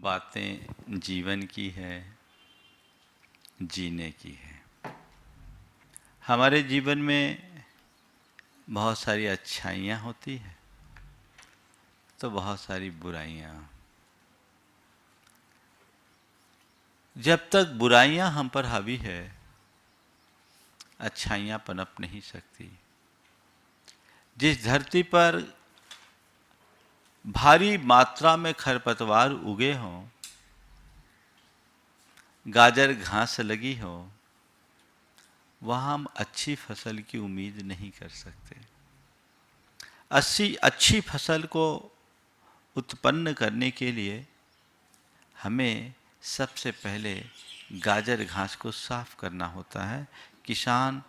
बातें जीवन की है, जीने की है। हमारे जीवन में बहुत सारी अच्छाइयाँ होती हैं तो बहुत सारी बुराइयाँ। जब तक बुराइयाँ हम पर हावी है, अच्छाइयाँ पनप नहीं सकती। जिस धरती पर भारी मात्रा में खरपतवार उगे हों, गाजर घास लगी हो, वहाँ हम अच्छी फसल की उम्मीद नहीं कर सकते। अच्छी फसल को उत्पन्न करने के लिए हमें सबसे पहले गाजर घास को साफ करना होता है। किसान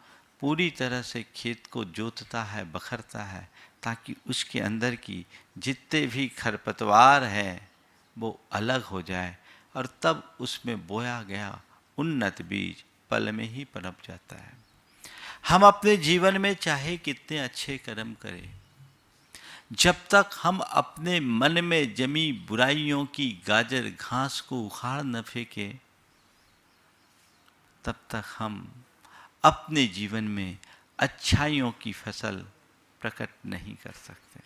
पूरी तरह से खेत को जोतता है, बखरता है, ताकि उसके अंदर की जितने भी खरपतवार हैं वो अलग हो जाए और तब उसमें बोया गया उन्नत बीज पल में ही पनप जाता है। हम अपने जीवन में चाहे कितने अच्छे कर्म करें, जब तक हम अपने मन में जमी बुराइयों की गाजर घास को उखाड़ न फेंके, तब तक हम अपने जीवन में अच्छाइयों की फसल प्रकट नहीं कर सकते।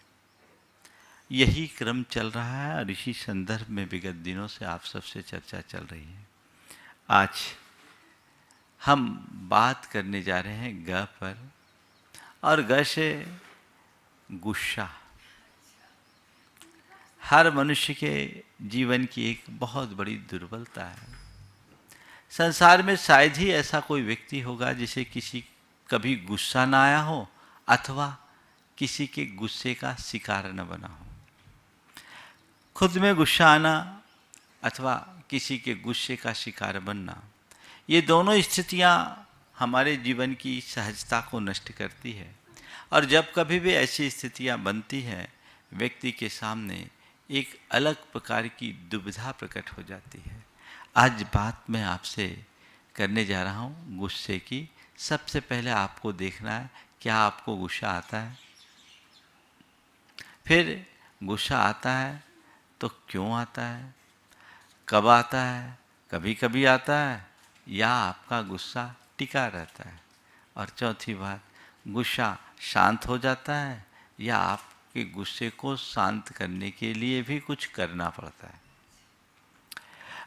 यही क्रम चल रहा है और इसी संदर्भ में विगत दिनों से आप सबसे चर्चा चल रही है। आज हम बात करने जा रहे हैं ग पर, और ग से गुस्सा। हर मनुष्य के जीवन की एक बहुत बड़ी दुर्बलता है। संसार में शायद ही ऐसा कोई व्यक्ति होगा जिसे किसी कभी गुस्सा ना आया हो अथवा किसी के गुस्से का शिकार न बना हो। खुद में गुस्सा आना अथवा किसी के गुस्से का शिकार बनना, ये दोनों स्थितियां हमारे जीवन की सहजता को नष्ट करती है। और जब कभी भी ऐसी स्थितियां बनती हैं, व्यक्ति के सामने एक अलग प्रकार की दुविधा प्रकट हो जाती है। आज बात मैं आपसे करने जा रहा हूँ गुस्से की। सबसे पहले आपको देखना है, क्या आपको गुस्सा आता है? फिर गुस्सा आता है तो क्यों आता है, कब आता है? कभी कभी आता है या आपका गुस्सा टिका रहता है? और चौथी बात, गुस्सा शांत हो जाता है या आपके गुस्से को शांत करने के लिए भी कुछ करना पड़ता है?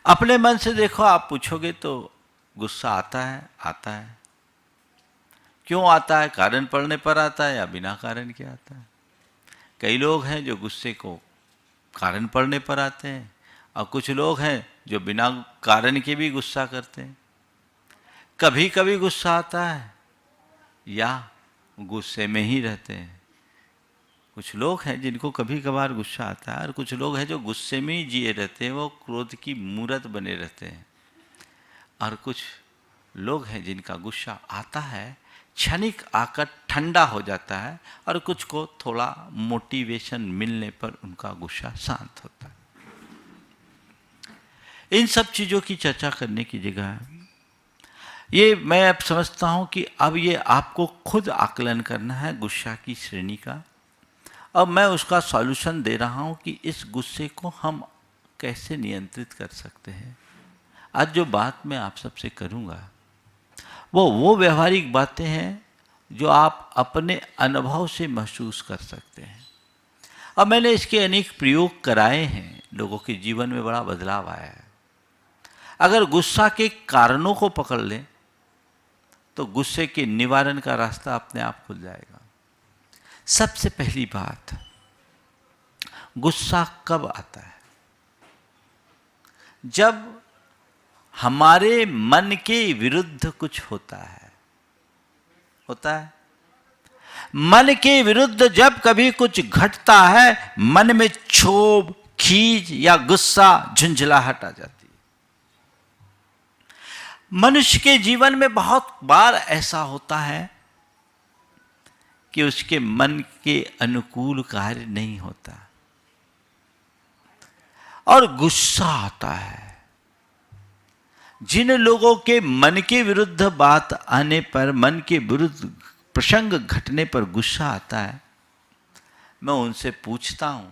अपने मन से देखो। आप पूछोगे तो गुस्सा आता है, आता है। क्यों आता है? कारण पड़ने पर आता है या बिना कारण के आता है? कई लोग हैं जो गुस्से को कारण पड़ने पर आते हैं, और कुछ लोग हैं जो बिना कारण के भी गुस्सा करते हैं। कभी कभी गुस्सा आता है या गुस्से में ही रहते हैं। कुछ लोग हैं जिनको कभी कभार गुस्सा आता है, और कुछ लोग हैं जो गुस्से में ही जिए रहते हैं, वो क्रोध की मूरत बने रहते हैं। और कुछ लोग हैं जिनका गुस्सा आता है, क्षणिक आकर ठंडा हो जाता है, और कुछ को थोड़ा मोटिवेशन मिलने पर उनका गुस्सा शांत होता है। इन सब चीज़ों की चर्चा करने की जगह है, ये मैं अब समझता हूँ कि अब ये आपको खुद आकलन करना है गुस्सा की श्रेणी का। अब मैं उसका सॉल्यूशन दे रहा हूँ कि इस गुस्से को हम कैसे नियंत्रित कर सकते हैं। आज जो बात मैं आप सबसे करूँगा वो व्यवहारिक बातें हैं जो आप अपने अनुभव से महसूस कर सकते हैं। अब मैंने इसके अनेक प्रयोग कराए हैं, लोगों के जीवन में बड़ा बदलाव आया है। अगर गुस्सा के कारणों को पकड़ लें तो गुस्से के निवारण का रास्ता अपने आप खुल जाएगा। सबसे पहली बात, गुस्सा कब आता है? जब हमारे मन के विरुद्ध कुछ होता है। मन के विरुद्ध जब कभी कुछ घटता है, मन में क्षोभ, खीज या गुस्सा, झुंझलाहट आ जाती है। मनुष्य के जीवन में बहुत बार ऐसा होता है कि उसके मन के अनुकूल कार्य नहीं होता और गुस्सा आता है। जिन लोगों के मन के विरुद्ध बात आने पर, मन के विरुद्ध प्रसंग घटने पर गुस्सा आता है, मैं उनसे पूछता हूं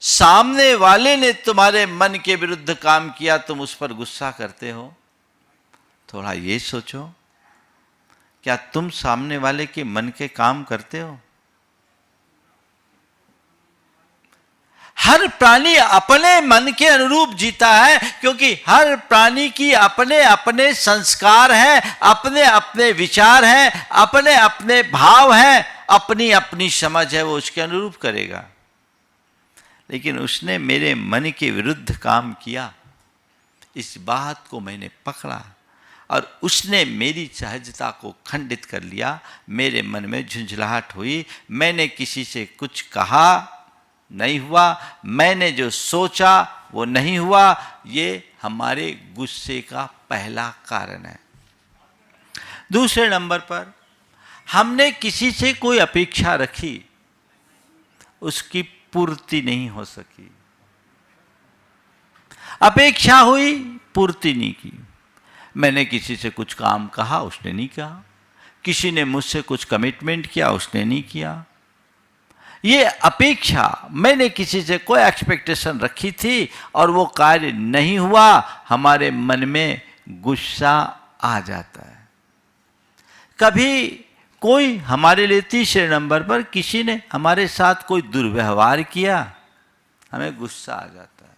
सामने वाले ने तुम्हारे मन के विरुद्ध काम किया, तुम उस पर गुस्सा करते हो। थोड़ा ये सोचो, क्या तुम सामने वाले के मन के काम करते हो? हर प्राणी अपने मन के अनुरूप जीता है, क्योंकि हर प्राणी की अपने अपने संस्कार हैं, अपने अपने विचार हैं, अपने अपने भाव हैं, अपनी अपनी समझ है, वो उसके अनुरूप करेगा। लेकिन उसने मेरे मन के विरुद्ध काम किया, इस बात को मैंने पकड़ा और उसने मेरी सहजता को खंडित कर लिया। मेरे मन में झुंझलाहट हुई, मैंने किसी से कुछ कहा, नहीं हुआ, मैंने जो सोचा वो नहीं हुआ। ये हमारे गुस्से का पहला कारण है। दूसरे नंबर पर, हमने किसी से कोई अपेक्षा रखी, उसकी पूर्ति नहीं हो सकी। अपेक्षा हुई, पूर्ति नहीं की। मैंने किसी से कुछ काम कहा, उसने नहीं कहा। किसी ने मुझसे कुछ कमिटमेंट किया, उसने नहीं किया। ये अपेक्षा, मैंने किसी से कोई एक्सपेक्टेशन रखी थी और वो कार्य नहीं हुआ, हमारे मन में गुस्सा आ जाता है। कभी कोई हमारे लिए तीसरे नंबर पर किसी ने हमारे साथ कोई दुर्व्यवहार किया, हमें गुस्सा आ जाता है।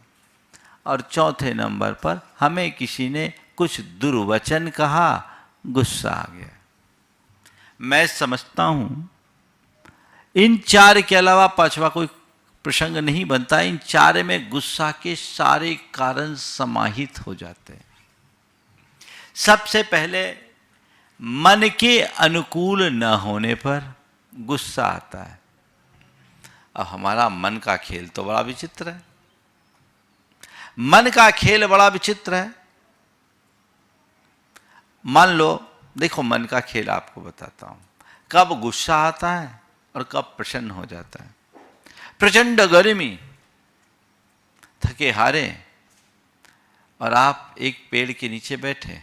और चौथे नंबर पर हमें किसी ने कुछ दुर्वचन कहा, गुस्सा आ गया। मैं समझता हूं इन चार के अलावा पांचवा कोई प्रसंग नहीं बनता। इन चार में गुस्सा के सारे कारण समाहित हो जाते हैं। सबसे पहले, मन के अनुकूल न होने पर गुस्सा आता है। अब हमारा मन का खेल तो बड़ा विचित्र है। मन का खेल बड़ा विचित्र है। मान लो, देखो मन का खेल आपको बताता हूं। कब गुस्सा आता है और कब प्रसन्न हो जाता है। प्रचंड गर्मी, थके हारे, और आप एक पेड़ के नीचे बैठे,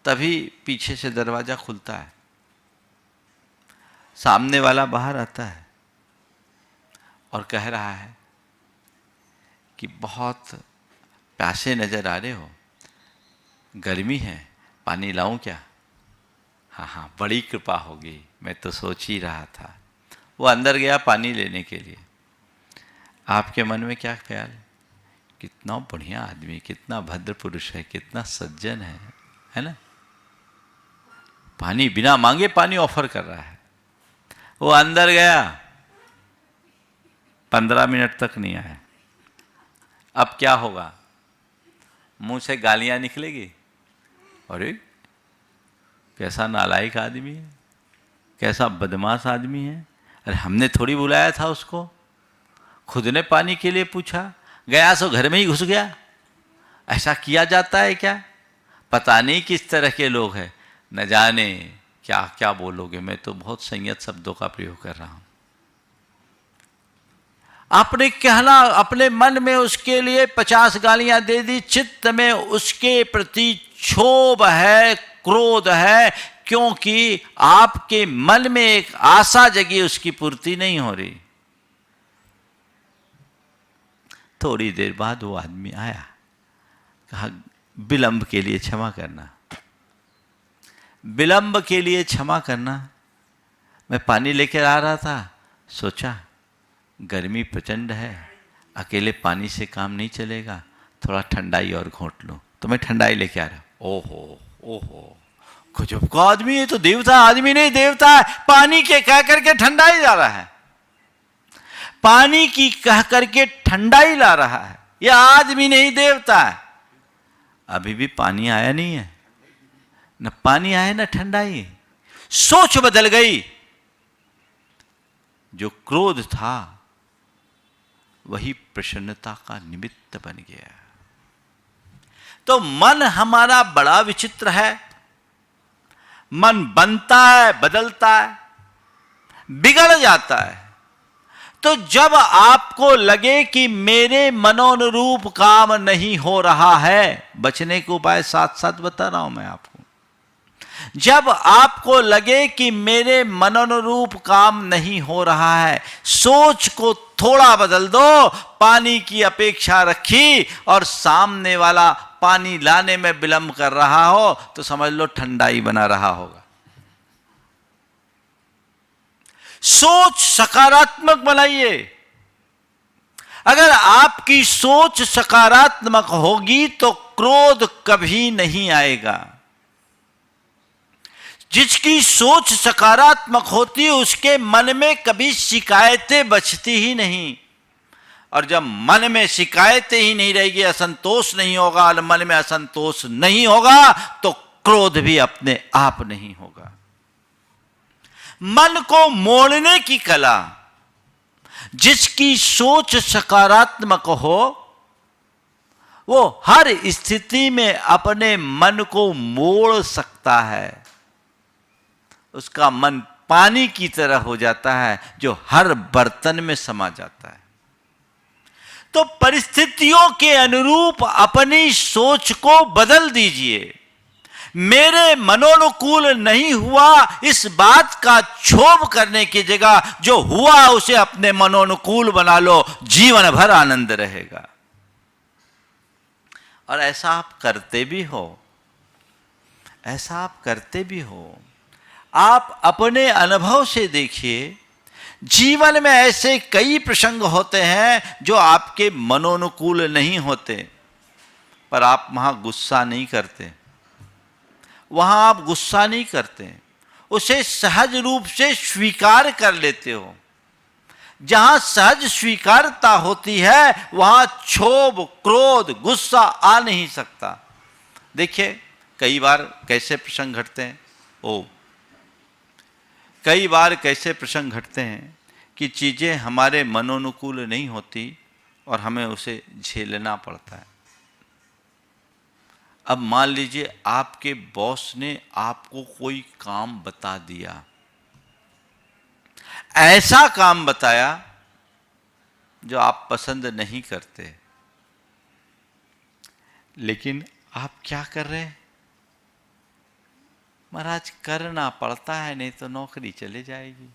तभी पीछे से दरवाजा खुलता है, सामने वाला बाहर आता है और कह रहा है कि बहुत प्यासे नजर आ रहे हो, गर्मी है, पानी लाऊं क्या? हाँ हाँ, बड़ी कृपा होगी, मैं तो सोच ही रहा था। वो अंदर गया पानी लेने के लिए। आपके मन में क्या ख्याल? कितना बढ़िया आदमी, कितना भद्र पुरुष है, कितना सज्जन है ना? पानी बिना मांगे पानी ऑफर कर रहा है। वो अंदर गया, 15 मिनट तक नहीं आया। अब क्या होगा? मुंह से गालियां निकलेगी, अरे कैसा नालायक आदमी है, कैसा बदमाश आदमी है, अरे हमने थोड़ी बुलाया था उसको, खुद ने पानी के लिए पूछा, गया सो घर में ही घुस गया। ऐसा किया जाता है क्या? पता नहीं किस तरह के लोग हैं, न जाने क्या क्या बोलोगे। मैं तो बहुत संयत शब्दों का प्रयोग कर रहा हूं। आपने कहना, अपने मन में उसके लिए 50 गालियां दे दी, चित्त में उसके प्रति क्षोभ है, क्रोध है, क्योंकि आपके मन में एक आशा जगी, उसकी पूर्ति नहीं हो रही। थोड़ी देर बाद वो आदमी आया, कहा विलंब के लिए क्षमा करना, विलंब के लिए क्षमा करना। मैं पानी लेकर आ रहा था, सोचा गर्मी प्रचंड है, अकेले पानी से काम नहीं चलेगा, थोड़ा ठंडाई और घोंट लो, तो मैं ठंडाई लेके आ रहा हूं। ओहो ओहो, गजब का आदमी है, तो देवता, आदमी नहीं देवता है। पानी के कह करके ठंडाई ला रहा है, पानी की कह करके ठंडाई ला रहा है। यह आदमी नहीं देवता है। अभी भी पानी आया नहीं है, न पानी आया न ठंडाई। सोच बदल गई। जो क्रोध था वही प्रसन्नता का निमित्त बन गया। तो मन हमारा बड़ा विचित्र है। मन बनता है, बदलता है, बिगड़ जाता है। तो जब आपको लगे कि मेरे मनोनुरूप काम नहीं हो रहा है, बचने के उपाय साथ साथ बता रहा हूं मैं आपको। जब आपको लगे कि मेरे मनोनुरूप काम नहीं हो रहा है, सोच को थोड़ा बदल दो। पानी की अपेक्षा रखी और सामने वाला पानी लाने में विलंब कर रहा हो तो समझ लो ठंडाई बना रहा होगा। सोच सकारात्मक बनाइए। अगर आपकी सोच सकारात्मक होगी तो क्रोध कभी नहीं आएगा। जिसकी सोच सकारात्मक होती है उसके मन में कभी शिकायतें बचती ही नहीं। और जब मन में शिकायतें ही नहीं रहेगी, असंतोष नहीं होगा, और मन में असंतोष नहीं होगा तो क्रोध भी अपने आप नहीं होगा। मन को मोड़ने की कला, जिसकी सोच सकारात्मक हो वो हर स्थिति में अपने मन को मोड़ सकता है। उसका मन पानी की तरह हो जाता है जो हर बर्तन में समा जाता है। तो परिस्थितियों के अनुरूप अपनी सोच को बदल दीजिए। मेरे मनोनुकूल नहीं हुआ इस बात का क्षोभ करने की जगह जो हुआ उसे अपने मनोनुकूल बना लो, जीवन भर आनंद रहेगा। और ऐसा आप करते भी हो, ऐसा आप करते भी हो। आप अपने अनुभव से देखिए, जीवन में ऐसे कई प्रसंग होते हैं जो आपके मनोनुकूल नहीं होते, पर आप वहां गुस्सा नहीं करते। वहां आप गुस्सा नहीं करते, उसे सहज रूप से स्वीकार कर लेते हो। जहां सहज स्वीकारता होती है वहां क्षोभ, क्रोध, गुस्सा आ नहीं सकता। देखिए कई बार कैसे प्रसंग घटते हैं, कई बार कैसे प्रसंग घटते हैं कि चीजें हमारे मनोनुकूल नहीं होती और हमें उसे झेलना पड़ता है। अब मान लीजिए आपके बॉस ने आपको कोई काम बता दिया, ऐसा काम बताया जो आप पसंद नहीं करते, लेकिन आप क्या कर रहे हैं? महाराज करना पड़ता है, नहीं तो नौकरी चली जाएगी।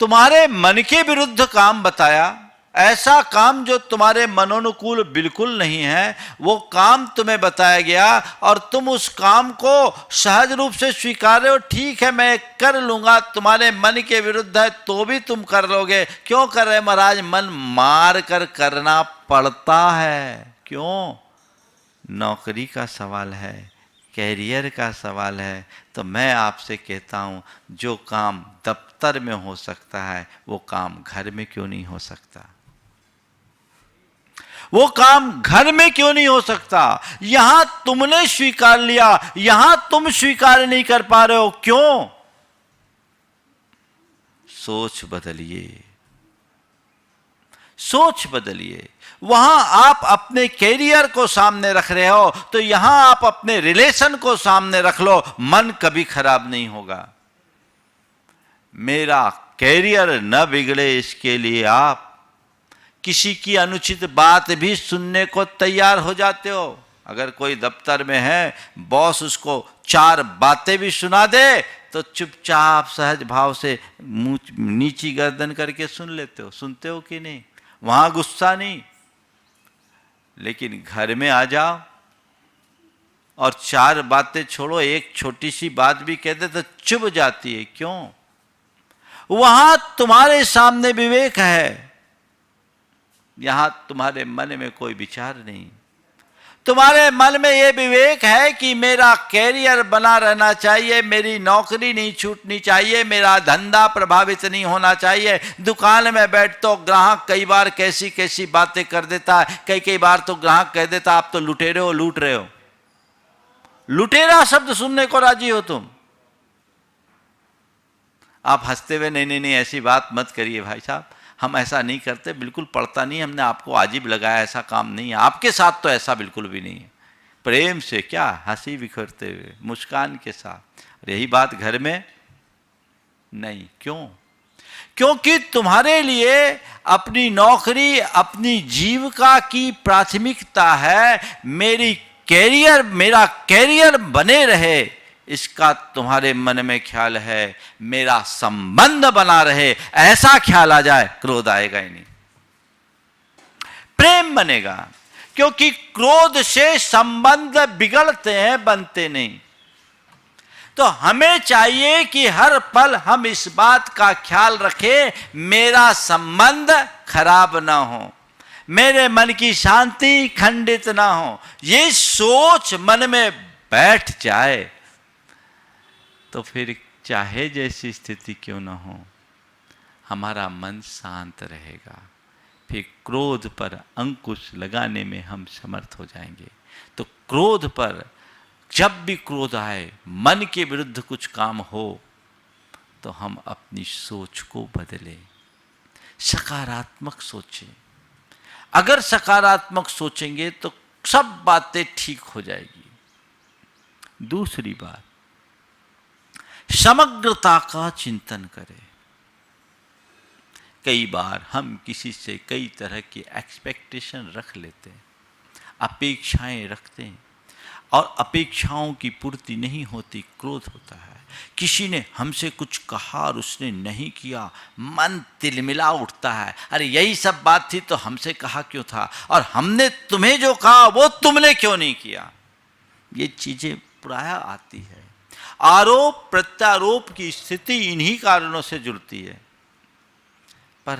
तुम्हारे मन के विरुद्ध काम बताया, ऐसा काम जो तुम्हारे मनोनुकूल बिल्कुल नहीं है, वो काम तुम्हें बताया गया और तुम उस काम को सहज रूप से स्वीकार रहे हो। ठीक है मैं कर लूंगा, तुम्हारे मन के विरुद्ध है तो भी तुम कर लोगे। क्यों कर रहे महाराज? मन मार कर करना पड़ता है। क्यों? नौकरी का सवाल है, कैरियर का सवाल है। तो मैं आपसे कहता हूं, जो काम दफ्तर में हो सकता है वो काम घर में क्यों नहीं हो सकता? वो काम घर में क्यों नहीं हो सकता? यहां तुमने स्वीकार लिया, यहां तुम स्वीकार नहीं कर पा रहे हो। क्यों? सोच बदलिए, सोच बदलिए। वहां आप अपने कैरियर को सामने रख रहे हो तो यहां आप अपने रिलेशन को सामने रख लो, मन कभी खराब नहीं होगा। मेरा कैरियर न बिगड़े इसके लिए आप किसी की अनुचित बात भी सुनने को तैयार हो जाते हो। अगर कोई दफ्तर में है, बॉस उसको 4 बातें भी सुना दे तो चुपचाप सहज भाव से मुंह नीची गर्दन करके सुन लेते हो। सुनते हो कि नहीं? वहां गुस्सा नहीं। लेकिन घर में आ जाओ और 4 बातें छोड़ो, एक छोटी सी बात भी कह दे तो चुभ जाती है। क्यों? वहां तुम्हारे सामने विवेक है, यहां तुम्हारे मन में कोई विचार नहीं। तुम्हारे मन में यह विवेक है कि मेरा कैरियर बना रहना चाहिए, मेरी नौकरी नहीं छूटनी चाहिए, मेरा धंधा प्रभावित नहीं होना चाहिए। दुकान में बैठ तो ग्राहक कई बार कैसी कैसी बातें कर देता है। कई बार तो ग्राहक कह देता आप तो लुटेरे हो, लूट रहे हो। लुटेरा शब्द सुनने को राजी हो तुम? आप हंसते हुए नहीं नहीं नहीं ऐसी बात मत करिए भाई साहब, हम ऐसा नहीं करते, बिल्कुल पड़ता नहीं, हमने आपको आजीब लगाया, ऐसा काम नहीं है। आपके साथ तो ऐसा बिल्कुल भी नहीं है। प्रेम से, क्या हंसी बिखरते हुए, मुस्कान के साथ। और यही बात घर में नहीं। क्यों? क्योंकि तुम्हारे लिए अपनी नौकरी, अपनी जीविका की प्राथमिकता है। मेरी कैरियर, मेरा कैरियर बने रहे, इसका तुम्हारे मन में ख्याल है, मेरा संबंध बना रहे, ऐसा ख्याल आ जाए, क्रोध आएगा ही नहीं, प्रेम बनेगा। क्योंकि क्रोध से संबंध बिगड़ते हैं, बनते नहीं। तो हमें चाहिए कि हर पल हम इस बात का ख्याल रखें, मेरा संबंध खराब ना हो, मेरे मन की शांति खंडित ना हो। ये सोच मन में बैठ जाए तो फिर चाहे जैसी स्थिति क्यों ना हो, हमारा मन शांत रहेगा। फिर क्रोध पर अंकुश लगाने में हम समर्थ हो जाएंगे। तो क्रोध पर, जब भी क्रोध आए, मन के विरुद्ध कुछ काम हो, तो हम अपनी सोच को बदलें, सकारात्मक सोचें। अगर सकारात्मक सोचेंगे तो सब बातें ठीक हो जाएगी। दूसरी बात, समग्रता का चिंतन करें। कई बार हम किसी से कई तरह की एक्सपेक्टेशन रख लेते हैं, अपेक्षाएं रखते हैं, और अपेक्षाओं की पूर्ति नहीं होती, क्रोध होता है। किसी ने हमसे कुछ कहा और उसने नहीं किया, मन तिलमिला उठता है, अरे यही सब बात थी तो हमसे कहा क्यों था, और हमने तुम्हें जो कहा वो तुमने क्यों नहीं किया। ये चीजें प्रायः आती है। आरोप प्रत्यारोप की स्थिति इन्हीं कारणों से जुड़ती है। पर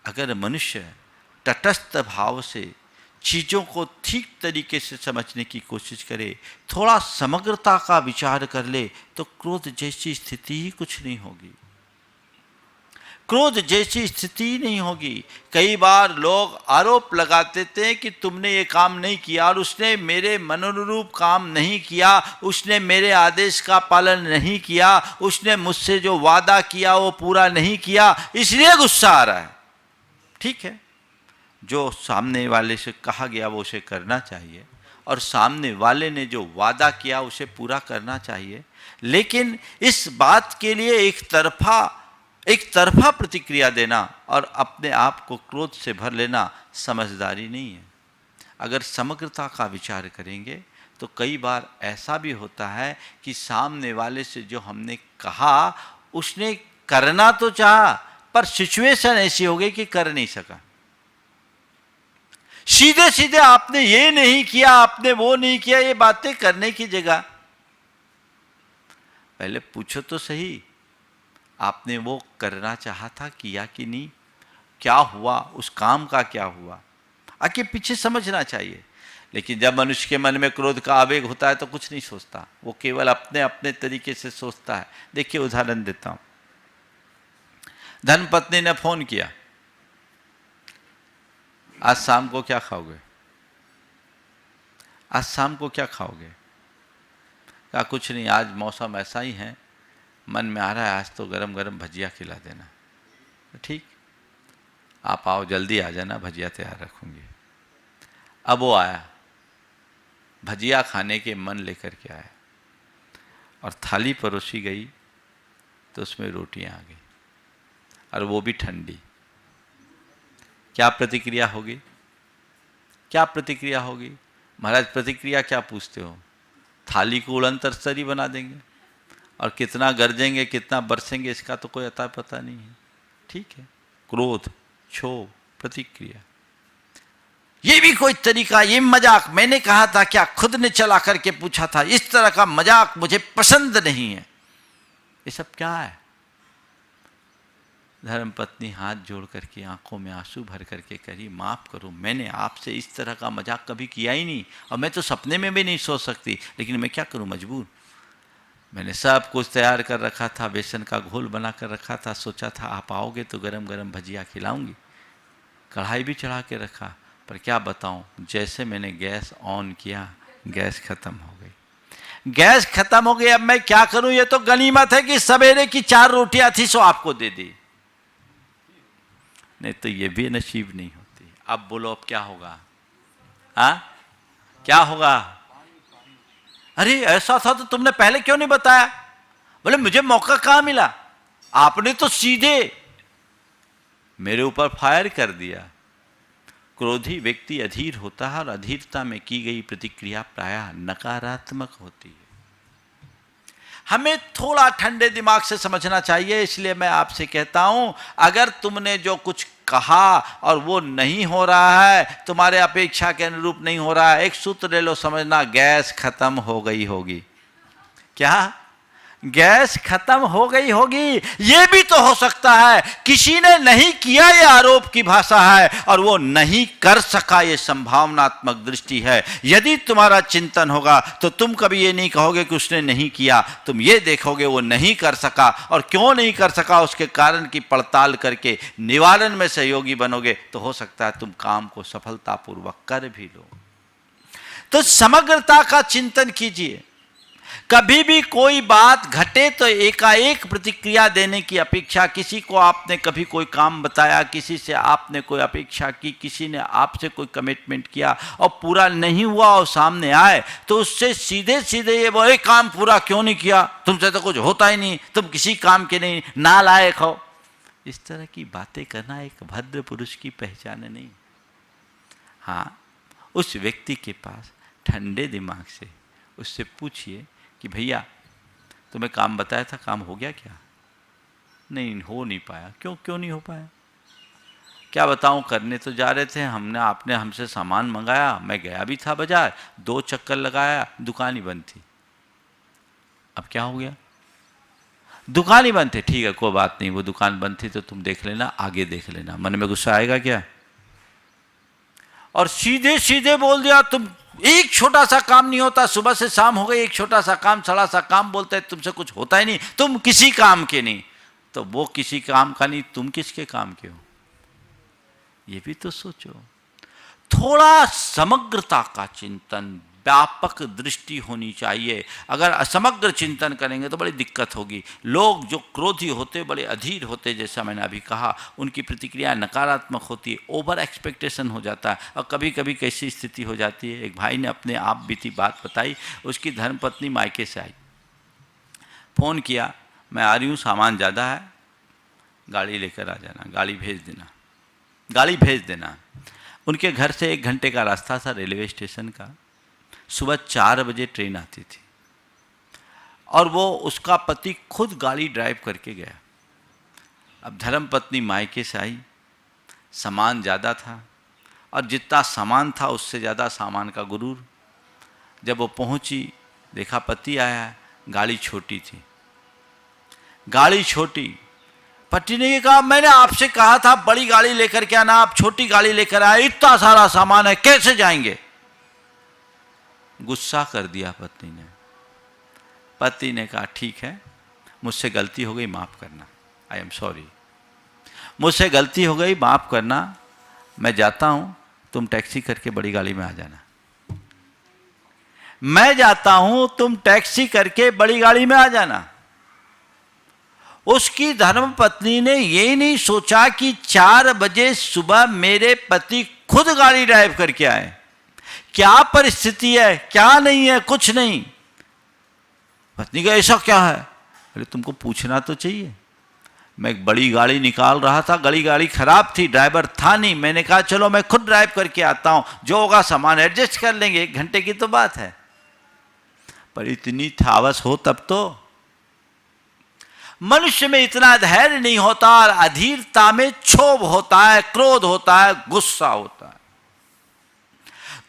अगर मनुष्य तटस्थ भाव से चीज़ों को ठीक तरीके से समझने की कोशिश करे, थोड़ा समग्रता का विचार कर ले, तो क्रोध जैसी स्थिति ही कुछ नहीं होगी। क्रोध जैसी स्थिति नहीं होगी। कई बार लोग आरोप लगाते थे कि तुमने ये काम नहीं किया, और उसने मेरे मनोनुरूप काम नहीं किया, उसने मेरे आदेश का पालन नहीं किया, उसने मुझसे जो वादा किया वो पूरा नहीं किया, इसलिए गुस्सा आ रहा है। ठीक है, जो सामने वाले से कहा गया वो उसे करना चाहिए, और सामने वाले ने जो वादा किया उसे पूरा करना चाहिए। लेकिन इस बात के लिए एक तरफा प्रतिक्रिया देना और अपने आप को क्रोध से भर लेना समझदारी नहीं है। अगर समग्रता का विचार करेंगे तो कई बार ऐसा भी होता है कि सामने वाले से जो हमने कहा उसने करना तो चाहा, पर सिचुएशन ऐसी हो गई कि कर नहीं सका। सीधे सीधे आपने ये नहीं किया, आपने वो नहीं किया, ये बातें करने की जगह पहले पूछो तो सही, आपने वो करना चाहा था, किया कि नहीं, क्या हुआ, उस काम का क्या हुआ, आगे पीछे समझना चाहिए। लेकिन जब मनुष्य के मन में क्रोध का आवेग होता है तो कुछ नहीं सोचता, वो केवल अपने अपने तरीके से सोचता है। देखिए उदाहरण देता हूं। धर्मपत्नी ने फोन किया, आज शाम को क्या खाओगे, आज शाम को क्या खाओगे। कहा कुछ नहीं, आज मौसम ऐसा ही है, मन में आ रहा है आज तो गरम गरम भजिया खिला देना। तो ठीक, आप आओ, जल्दी आ जाना, भजिया तैयार रखूंगी। अब वो आया, भजिया खाने के मन लेकर के आया, और थाली परोसी गई तो उसमें रोटियां आ गई, और वो भी ठंडी। क्या प्रतिक्रिया होगी, क्या प्रतिक्रिया होगी। महाराज प्रतिक्रिया क्या पूछते हो, थाली को उड़नतर स्तरी बना देंगे, और कितना गरजेंगे कितना बरसेंगे इसका तो कोई अता पता नहीं है। ठीक है, क्रोध, क्षोभ, प्रतिक्रिया, ये भी कोई तरीका, ये मजाक मैंने कहा था क्या, खुद ने चला करके पूछा था, इस तरह का मजाक मुझे पसंद नहीं है। ये सब क्या है। धर्मपत्नी हाथ जोड़ करके आंखों में आंसू भर करके कही, माफ करो, मैंने आपसे इस तरह का मजाक कभी किया ही नहीं, और मैं तो सपने में भी नहीं सोच सकती, लेकिन मैं क्या करूं, मजबूर। मैंने सब कुछ तैयार कर रखा था, बेसन का घोल बना कर रखा था, सोचा था आप आओगे तो गरम गरम भजिया खिलाऊंगी, कढ़ाई भी चढ़ा के रखा, पर क्या बताऊं, जैसे मैंने गैस ऑन किया गैस खत्म हो गई। गैस खत्म हो गई, अब मैं क्या करूं। ये तो गनीमत है कि सवेरे की 4 रोटियां थी सो आपको दे दी, नहीं तो ये भी नसीब नहीं होती। अब बोलो अब क्या होगा, हाँ क्या होगा। अरे ऐसा था तो तुमने पहले क्यों नहीं बताया। बोले मुझे मौका कहां मिला, आपने तो सीधे मेरे ऊपर फायर कर दिया। क्रोधी व्यक्ति अधीर होता है और अधीरता में की गई प्रतिक्रिया प्रायः नकारात्मक होती है। हमें थोड़ा ठंडे दिमाग से समझना चाहिए। इसलिए मैं आपसे कहता हूं, अगर तुमने जो कुछ कहा और वो नहीं हो रहा है, तुम्हारे अपेक्षा के अनुरूप नहीं हो रहा है, एक सूत्र ले लो, समझना गैस खत्म हो गई होगी। क्या? गैस खत्म हो गई होगी। ये भी तो हो सकता है किसी ने नहीं किया, ये आरोप की भाषा है, और वो नहीं कर सका, ये संभावनात्मक दृष्टि है। यदि तुम्हारा चिंतन होगा तो तुम कभी ये नहीं कहोगे कि उसने नहीं किया, तुम ये देखोगे वो नहीं कर सका, और क्यों नहीं कर सका उसके कारण की पड़ताल करके निवारण में सहयोगी बनोगे, तो हो सकता है तुम काम को सफलतापूर्वक कर भी लो। तो समग्रता का चिंतन कीजिए। कभी भी कोई बात घटे तो एकाएक प्रतिक्रिया देने की अपेक्षा, किसी को आपने कभी कोई काम बताया, किसी से आपने कोई अपेक्षा की, किसी ने आपसे कोई कमिटमेंट किया और पूरा नहीं हुआ और सामने आए, तो उससे सीधे सीधे ये बोले काम पूरा क्यों नहीं किया, तुमसे तो कुछ होता ही नहीं, तुम किसी काम के नहीं, नालायक हो। इस तरह की बातें करना एक भद्र पुरुष की पहचान नहीं। हाँ, उस व्यक्ति के पास ठंडे दिमाग से उससे पूछिए कि भैया तुम्हें काम बताया था, काम हो गया क्या? नहीं, हो नहीं पाया। क्यों नहीं हो पाया? क्या बताऊं, करने तो जा रहे थे, आपने हमसे सामान मंगाया, मैं गया भी था बाजार, 2 चक्कर लगाया, दुकान ही बंद थी। अब क्या हो गया? दुकान ही बंद थी। ठीक है, कोई बात नहीं, वो दुकान बंद थी तो तुम देख लेना, आगे देख लेना। मन में गुस्सा आएगा क्या? और सीधे सीधे बोल दिया, तुम एक छोटा सा काम नहीं होता, सुबह से शाम हो गई, एक छोटा सा काम, सड़ा सा काम बोलते हैं, तुमसे कुछ होता ही नहीं, तुम किसी काम के नहीं। तो वो किसी काम का नहीं, तुम किसके काम के हो? ये भी तो सोचो। थोड़ा समग्रता का चिंतन, व्यापक दृष्टि होनी चाहिए। अगर असमग्र चिंतन करेंगे तो बड़ी दिक्कत होगी। लोग जो क्रोधी होते, बड़े अधीर होते, जैसा मैंने अभी कहा, उनकी प्रतिक्रिया नकारात्मक होती है, ओवर एक्सपेक्टेशन हो जाता है। और कभी कभी कैसी स्थिति हो जाती है, एक भाई ने अपने आप बीती बात बताई। उसकी धर्मपत्नी मायके से आई, फ़ोन किया, मैं आ रही हूँ, सामान ज़्यादा है, गाड़ी लेकर आ जाना, गाड़ी भेज देना। उनके घर से 1 घंटे का रास्ता था रेलवे स्टेशन का। सुबह 4 बजे ट्रेन आती थी और वो उसका पति खुद गाड़ी ड्राइव करके गया। अब धर्मपत्नी मायके से आई, सामान ज़्यादा था, और जितना सामान था उससे ज़्यादा सामान का गुरूर। जब वो पहुंची, देखा पति आया, गाड़ी छोटी थी, गाड़ी छोटी। पति ने कहा, मैंने आपसे कहा था बड़ी गाड़ी लेकर के आना, आप छोटी गाड़ी लेकर आए, इतना सारा सामान है, कैसे जाएंगे? गुस्सा कर दिया पत्नी ने। पति ने कहा, ठीक है, मुझसे गलती हो गई, माफ़ करना, आई एम सॉरी, मुझसे गलती हो गई, माफ़ करना, मैं जाता हूँ, तुम टैक्सी करके बड़ी गाड़ी में आ जाना। मैं जाता हूँ, तुम टैक्सी करके बड़ी गाड़ी में आ जाना। उसकी धर्मपत्नी ने ये नहीं सोचा कि 4 बजे सुबह मेरे पति खुद गाड़ी ड्राइव करके आए, क्या परिस्थिति है, क्या नहीं है, कुछ नहीं। पत्नी का ऐसा क्या है? अरे तुमको पूछना तो चाहिए। मैं एक बड़ी गाड़ी निकाल रहा था, गाड़ी खराब थी, ड्राइवर था नहीं, मैंने कहा चलो मैं खुद ड्राइव करके आता हूं, जो होगा सामान एडजस्ट कर लेंगे, 1 घंटे की तो बात है। पर इतनी थावस हो तब तो। मनुष्य में इतना धैर्य नहीं होता, और अधीरता में क्षोभ होता है, क्रोध होता है, गुस्सा होता है।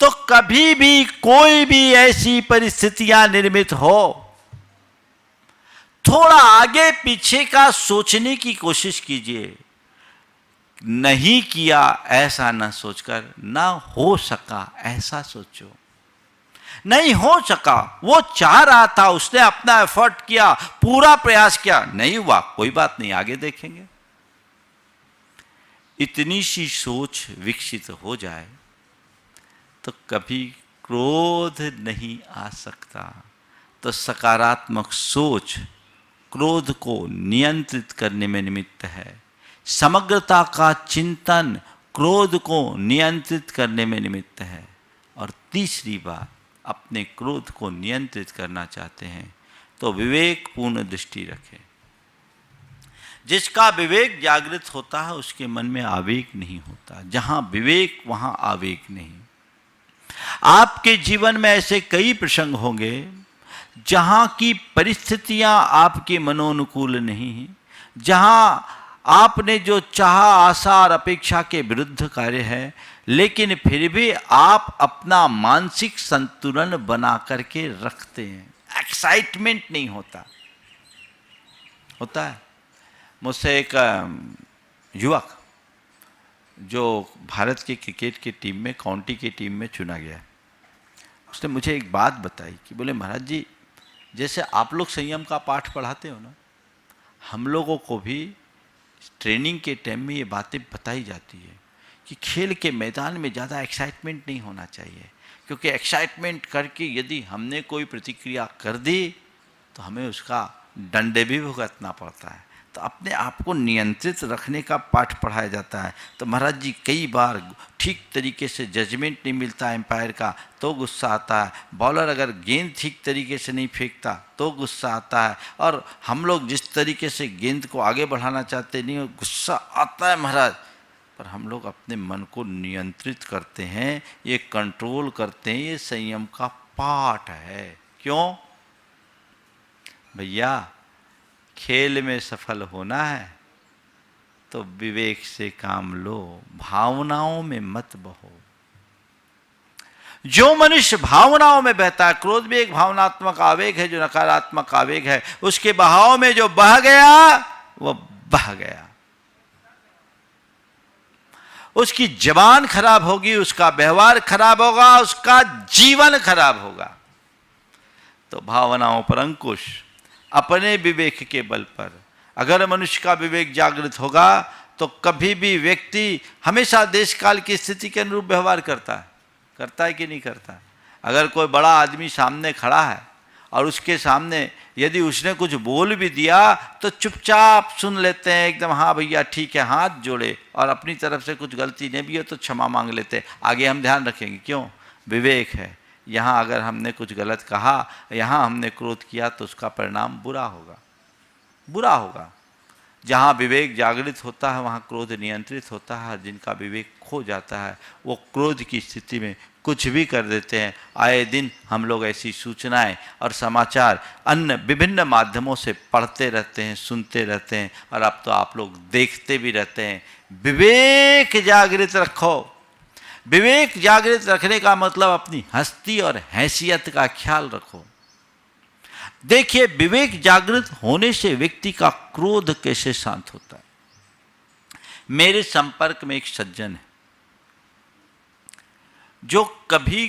तो कभी भी कोई भी ऐसी परिस्थितियां निर्मित हो, थोड़ा आगे पीछे का सोचने की कोशिश कीजिए। नहीं किया ऐसा ना सोचकर, ना हो सका ऐसा सोचो। नहीं हो सका, वो चाह रहा था, उसने अपना एफर्ट किया, पूरा प्रयास किया, नहीं हुआ, कोई बात नहीं, आगे देखेंगे। इतनी सी सोच विकसित हो जाए तो कभी क्रोध नहीं आ सकता। तो सकारात्मक सोच क्रोध को नियंत्रित करने में निमित्त है। समग्रता का चिंतन क्रोध को नियंत्रित करने में निमित्त है। और तीसरी बात, अपने क्रोध को नियंत्रित करना चाहते हैं तो विवेकपूर्ण दृष्टि रखें। जिसका विवेक जागृत होता है उसके मन में आवेग नहीं होता। जहां विवेक वहां आवेग नहीं। आपके जीवन में ऐसे कई प्रसंग होंगे जहां की परिस्थितियां आपके मनोनुकूल नहीं हैं, जहां आपने जो चाहा आशा और अपेक्षा के विरुद्ध कार्य है, लेकिन फिर भी आप अपना मानसिक संतुलन बना करके रखते हैं। एक्साइटमेंट नहीं होता है। मुझसे एक युवक जो भारत के क्रिकेट की टीम में, काउंटी की टीम में चुना गया, उसने मुझे एक बात बताई कि बोले महाराज जी, जैसे आप लोग संयम का पाठ पढ़ाते हो ना, हम लोगों को भी ट्रेनिंग के टाइम में ये बातें बताई जाती है कि खेल के मैदान में ज़्यादा एक्साइटमेंट नहीं होना चाहिए, क्योंकि एक्साइटमेंट करके यदि हमने कोई प्रतिक्रिया कर दी तो हमें उसका दंड भी भुगतना पड़ता है। तो अपने आप को नियंत्रित रखने का पाठ पढ़ाया जाता है। तो महाराज जी कई बार ठीक तरीके से जजमेंट नहीं मिलता एम्पायर का तो गुस्सा आता है, बॉलर अगर गेंद ठीक तरीके से नहीं फेंकता तो गुस्सा आता है, और हम लोग जिस तरीके से गेंद को आगे बढ़ाना चाहते नहीं, गुस्सा आता है महाराज। पर हम लोग अपने मन को नियंत्रित करते हैं, ये कंट्रोल करते हैं, ये संयम का पाठ है। क्यों भैया? खेल में सफल होना है तो विवेक से काम लो, भावनाओं में मत बहो। जो मनुष्य भावनाओं में बहता है, क्रोध भी एक भावनात्मक आवेग है जो नकारात्मक आवेग है, उसके बहाव में जो बह गया वो बह गया। उसकी जबान खराब होगी, उसका व्यवहार खराब होगा, उसका जीवन खराब होगा। तो भावनाओं पर अंकुश, अपने विवेक के बल पर अगर मनुष्य का विवेक जागृत होगा तो कभी भी व्यक्ति हमेशा देश काल की स्थिति के अनुरूप व्यवहार करता है कि नहीं करता? अगर कोई बड़ा आदमी सामने खड़ा है और उसके सामने यदि उसने कुछ बोल भी दिया तो चुपचाप सुन लेते हैं, एकदम हाँ भैया ठीक है, हाथ जोड़े, और अपनी तरफ से कुछ गलती नहीं भी हो तो क्षमा मांग लेते हैं, आगे हम ध्यान रखेंगे। क्यों? विवेक है। यहाँ अगर हमने कुछ गलत कहा, यहाँ हमने क्रोध किया तो उसका परिणाम बुरा होगा। जहाँ विवेक जागृत होता है वहाँ क्रोध नियंत्रित होता है। जिनका विवेक खो जाता है वो क्रोध की स्थिति में कुछ भी कर देते हैं। आए दिन हम लोग ऐसी सूचनाएं और समाचार अन्य विभिन्न माध्यमों से पढ़ते रहते हैं, सुनते रहते हैं, और अब तो आप लोग देखते भी रहते हैं। विवेक जागृत रखो। विवेक जागृत रखने का मतलब अपनी हस्ती और हैसियत का ख्याल रखो। देखिए, विवेक जागृत होने से व्यक्ति का क्रोध कैसे शांत होता है। मेरे संपर्क में एक सज्जन है जो कभी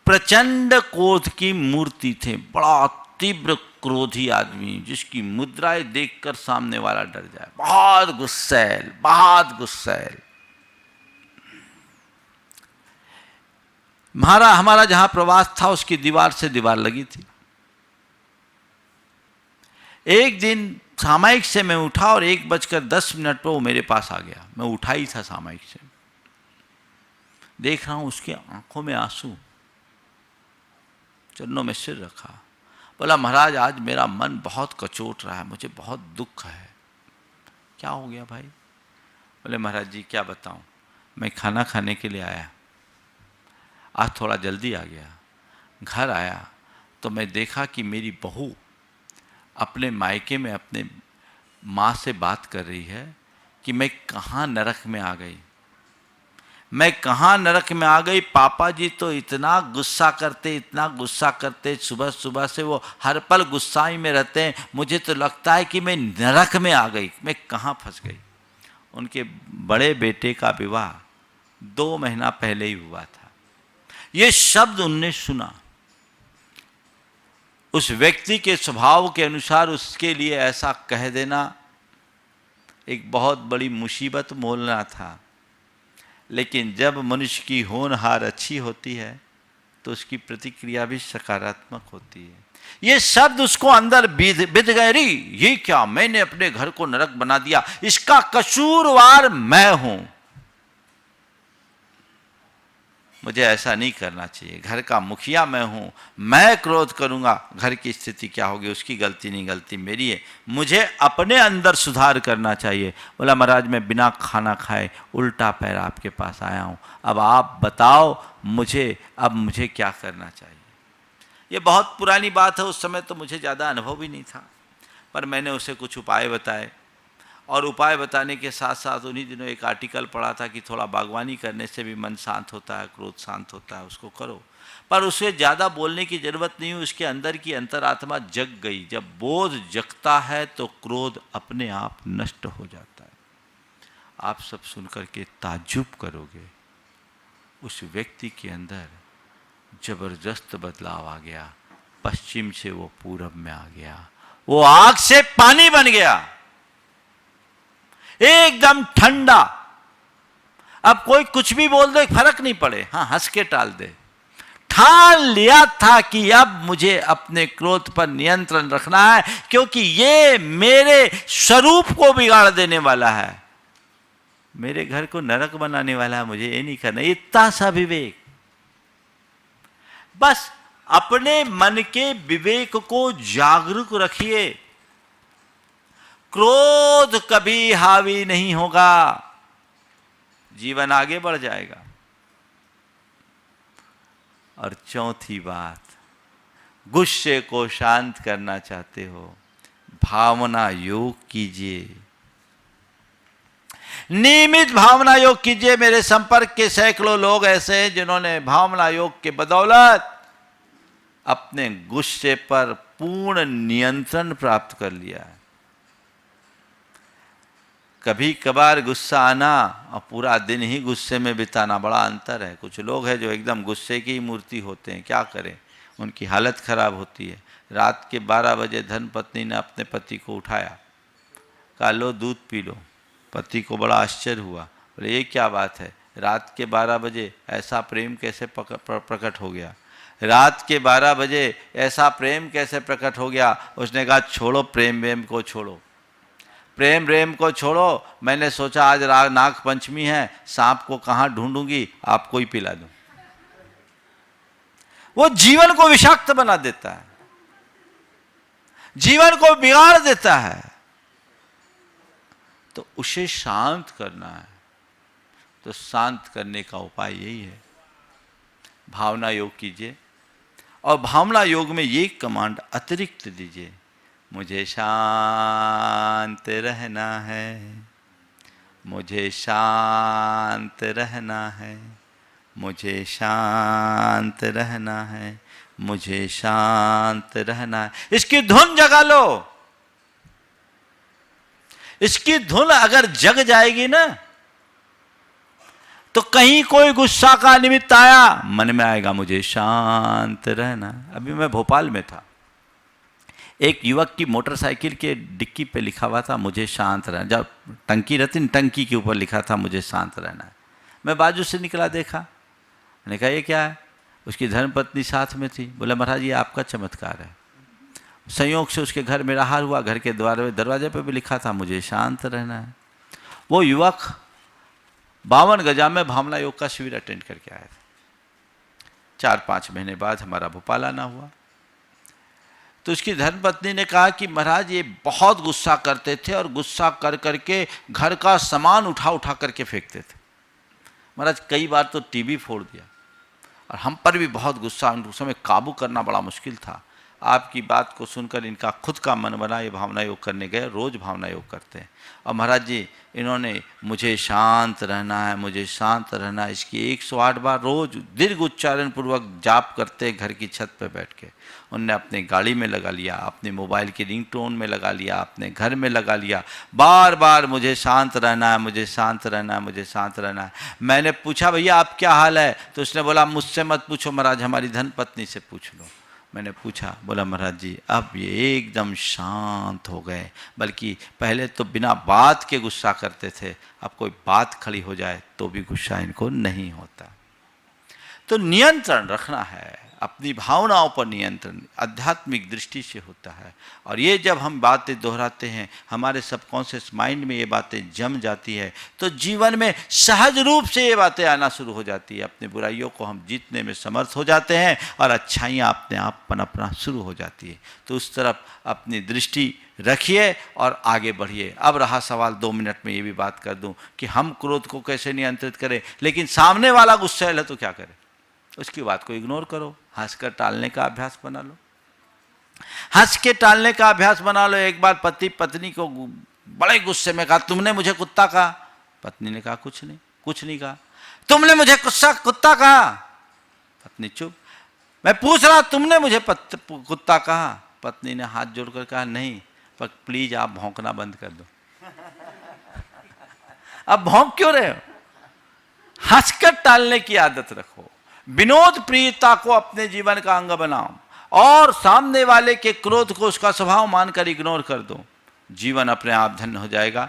प्रचंड क्रोध की मूर्ति थे, बड़ा तीव्र क्रोधी आदमी जिसकी मुद्राएं देखकर सामने वाला डर जाए, बहुत गुस्सैल। हमारा जहां प्रवास था उसकी दीवार से दीवार लगी थी। एक दिन सामयिक से मैं उठा और 1:10 पर वो मेरे पास आ गया। मैं उठा ही था सामयिक से, देख रहा हूं उसकी आंखों में आंसू, चरणों में सिर रखा। बोला महाराज आज मेरा मन बहुत कचोट रहा है, मुझे बहुत दुख है। क्या हो गया भाई? बोले महाराज जी क्या बताऊं, मैं खाना खाने के लिए आया, आज थोड़ा जल्दी आ गया। घर आया तो मैं देखा कि मेरी बहू अपने मायके में अपने माँ से बात कर रही है कि मैं कहाँ नरक में आ गई, पापा जी तो इतना गुस्सा करते, सुबह सुबह से वो हर पल गुस्साई में रहते हैं, मुझे तो लगता है कि मैं नरक में आ गई, मैं कहाँ फंस गई। उनके बड़े बेटे का विवाह 2 महीना पहले ही हुआ था। ये शब्द उनने सुना। उस व्यक्ति के स्वभाव के अनुसार उसके लिए ऐसा कह देना एक बहुत बड़ी मुसीबत मोलना था। लेकिन जब मनुष्य की होनहार अच्छी होती है तो उसकी प्रतिक्रिया भी सकारात्मक होती है। ये शब्द उसको अंदर बिध गए, री ये क्या, मैंने अपने घर को नरक बना दिया, इसका कसूरवार मैं हूं। मुझे ऐसा नहीं करना चाहिए, घर का मुखिया मैं हूँ, मैं क्रोध करूँगा घर की स्थिति क्या होगी, उसकी गलती नहीं, गलती मेरी है, मुझे अपने अंदर सुधार करना चाहिए। बोला महाराज मैं बिना खाना खाए उल्टा पैर आपके पास आया हूँ, अब आप बताओ मुझे क्या करना चाहिए। ये बहुत पुरानी बात है, उस समय तो मुझे ज़्यादा अनुभव भी नहीं था, पर मैंने उसे कुछ उपाय बताए, और उपाय बताने के साथ साथ उन्हीं दिनों एक आर्टिकल पढ़ा था कि थोड़ा बागवानी करने से भी मन शांत होता है, क्रोध शांत होता है, उसको करो। पर उसे ज़्यादा बोलने की ज़रूरत नहीं हुई, उसके अंदर की अंतरात्मा जग गई। जब बोध जगता है तो क्रोध अपने आप नष्ट हो जाता है। आप सब सुनकर के ताज्जुब करोगे, उस व्यक्ति के अंदर जबरदस्त बदलाव आ गया। पश्चिम से वो पूरब में आ गया, वो आग से पानी बन गया, एकदम ठंडा। अब कोई कुछ भी बोल दे फर्क नहीं पड़े, हाँ हंस के टाल दे। ठान लिया था कि अब मुझे अपने क्रोध पर नियंत्रण रखना है, क्योंकि ये मेरे स्वरूप को बिगाड़ देने वाला है, मेरे घर को नरक बनाने वाला है, मुझे ये नहीं करना। इतना सा विवेक, बस अपने मन के विवेक को जागरूक रखिए। क्रोध कभी हावी नहीं होगा, जीवन आगे बढ़ जाएगा। और चौथी बात, गुस्से को शांत करना चाहते हो, भावना योग कीजिए, नियमित भावना योग कीजिए। मेरे संपर्क के सैकड़ों लोग ऐसे हैं जिन्होंने भावना योग के बदौलत अपने गुस्से पर पूर्ण नियंत्रण प्राप्त कर लिया है। कभी कभार गुस्सा आना और पूरा दिन ही गुस्से में बिताना, बड़ा अंतर है। कुछ लोग हैं जो एकदम गुस्से की मूर्ति होते हैं, क्या करें, उनकी हालत खराब होती है। रात के 12 बजे धर्मपत्नी ने अपने पति को उठाया, कहा लो दूध पी लो। पति को बड़ा आश्चर्य हुआ, बोले ये क्या बात है, रात के 12 बजे ऐसा प्रेम कैसे प्रकट हो गया, रात के 12 बजे ऐसा प्रेम कैसे प्रकट हो गया। उसने कहा छोड़ो प्रेम वेम को, छोड़ो प्रेम प्रेम को छोड़ो, मैंने सोचा आज नाग पंचमी है, सांप को कहाँ ढूंढूंगी, आपको ही पिला दूं। वो जीवन को विषाक्त बना देता है, जीवन को बिगाड़ देता है। तो उसे शांत करना है, तो शांत करने का उपाय यही है, भावना योग कीजिए। और भावना योग में ये कमांड अतिरिक्त दीजिए, मुझे शांत रहना है, मुझे शांत रहना है, मुझे शांत रहना है, मुझे शांत रहना है। इसकी धुन जगा लो। इसकी धुन अगर जग जाएगी ना, तो कहीं कोई गुस्सा का निमित्त आया, मन में आएगा मुझे शांत रहना। अभी मैं भोपाल में था, एक युवक की मोटरसाइकिल के डिक्की पे लिखा हुआ था मुझे शांत रहना। जब टंकी रहती, टंकी के ऊपर लिखा था मुझे शांत रहना है। मैं बाजू से निकला, देखा, मैंने कहा ये क्या है। उसकी धर्मपत्नी साथ में थी। बोला महाराज ये आपका चमत्कार है। संयोग से उसके घर मेरा हाल हुआ, घर के दरवाजे पे भी लिखा था मुझे शांत रहना है। वो युवक 52 गजा में भावना योग का शिविर अटेंड करके आया था। 4-5 महीने बाद हमारा भोपाल आना हुआ, तो उसकी धर्मपत्नी ने कहा कि महाराज ये बहुत गुस्सा करते थे और गुस्सा कर करके घर का सामान उठा उठा करके फेंकते थे। महाराज कई बार तो टीवी फोड़ दिया, और हम पर भी बहुत गुस्सा, उस समय काबू करना बड़ा मुश्किल था। आपकी बात को सुनकर इनका खुद का मन बना, ये भावना योग करने गए, रोज़ भावना योग करते हैं। और महाराज जी इन्होंने मुझे शांत रहना है, मुझे शांत रहना है, इसकी 108 बार रोज़ दीर्घ उच्चारण पूर्वक जाप करते घर की छत पर बैठ के। उनने अपनी गाड़ी में लगा लिया, अपने मोबाइल की रिंगटोन में लगा लिया, अपने घर में लगा लिया, बार बार मुझे शांत रहना है, मुझे शांत रहना है, मुझे शांत रहना है। मैंने पूछा भैया आप क्या हाल है, तो उसने बोला मुझसे मत पूछो महाराज, हमारी धर्मपत्नी से पूछ लो। मैंने पूछा, बोला महाराज जी अब ये एकदम शांत हो गए, बल्कि पहले तो बिना बात के गुस्सा करते थे, अब कोई बात खड़ी हो जाए तो भी गुस्सा इनको नहीं होता। तो नियंत्रण रखना है, अपनी भावनाओं पर नियंत्रण आध्यात्मिक दृष्टि से होता है। और ये जब हम बातें दोहराते हैं, हमारे सबकॉन्शियस माइंड में ये बातें जम जाती है, तो जीवन में सहज रूप से ये बातें आना शुरू हो जाती है। अपनी बुराइयों को हम जीतने में समर्थ हो जाते हैं और अच्छाइयाँ अपने आप पनपना शुरू हो जाती है। तो उस तरफ अपनी दृष्टि रखिए और आगे बढ़िए। अब रहा सवाल, 2 मिनट में ये भी बात कर दूं कि हम क्रोध को कैसे नियंत्रित करें, लेकिन सामने वाला गुस्सैल है तो क्या करें? उसकी बात को इग्नोर करो, हंसकर टालने का अभ्यास बना लो, हंस के टालने का अभ्यास बना लो। एक बार पति पत्नी को बड़े गुस्से में कहा, तुमने मुझे कुत्ता कहा। पत्नी ने कहा, कुछ नहीं कहा। तुमने मुझे कुत्ता कहा। पत्नी चुप। मैं पूछ रहा, तुमने मुझे कुत्ता कहा। पत्नी ने हाथ जोड़कर कहा, नहीं, पर प्लीज आप भौंकना बंद कर दो। अब भौंक क्यों रहे हो? हंसकर टालने की आदत रखो, विनोद प्रियता को अपने जीवन का अंग बनाओ और सामने वाले के क्रोध को उसका स्वभाव मानकर इग्नोर कर दो। जीवन अपने आप धन्य हो जाएगा।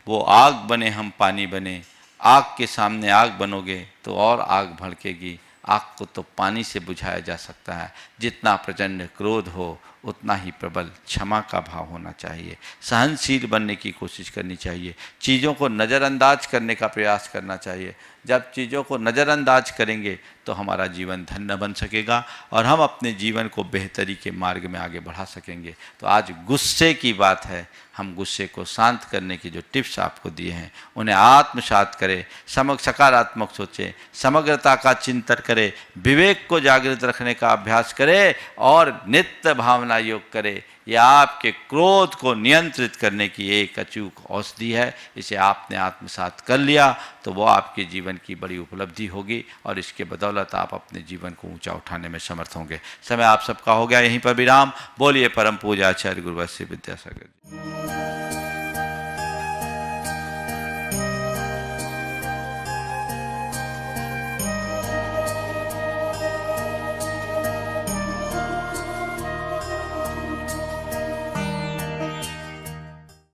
वो आग बने हम पानी बने, आग के सामने आग बनोगे तो और आग भड़केगी। आग को तो पानी से बुझाया जा सकता है। जितना प्रचंड क्रोध हो उतना ही प्रबल क्षमा का भाव होना चाहिए। सहनशील बनने की कोशिश करनी चाहिए। चीज़ों को नज़रअंदाज करने का प्रयास करना चाहिए। जब चीज़ों को नज़रअंदाज करेंगे तो हमारा जीवन धन्य बन सकेगा और हम अपने जीवन को बेहतरी के मार्ग में आगे बढ़ा सकेंगे। तो आज गुस्से की बात है, हम गुस्से को शांत करने की जो टिप्स आपको दिए हैं उन्हें आत्मसात करें, सकारात्मक सोचें, समग्रता का चिंतन करें, विवेक को जागृत रखने का अभ्यास करें और नित्य भावना योग करें। यह आपके क्रोध को नियंत्रित करने की एक अचूक औषधि है। इसे आपने आत्मसात कर लिया तो वो आपके जीवन की बड़ी उपलब्धि होगी और इसके बदौलत आप अपने जीवन को ऊंचा उठाने में समर्थ होंगे। समय आप सबका हो गया यहीं पर विराम। बोलिए परम पूज्य आचार्य गुरु वशिष्ठ विद्यासागर जी।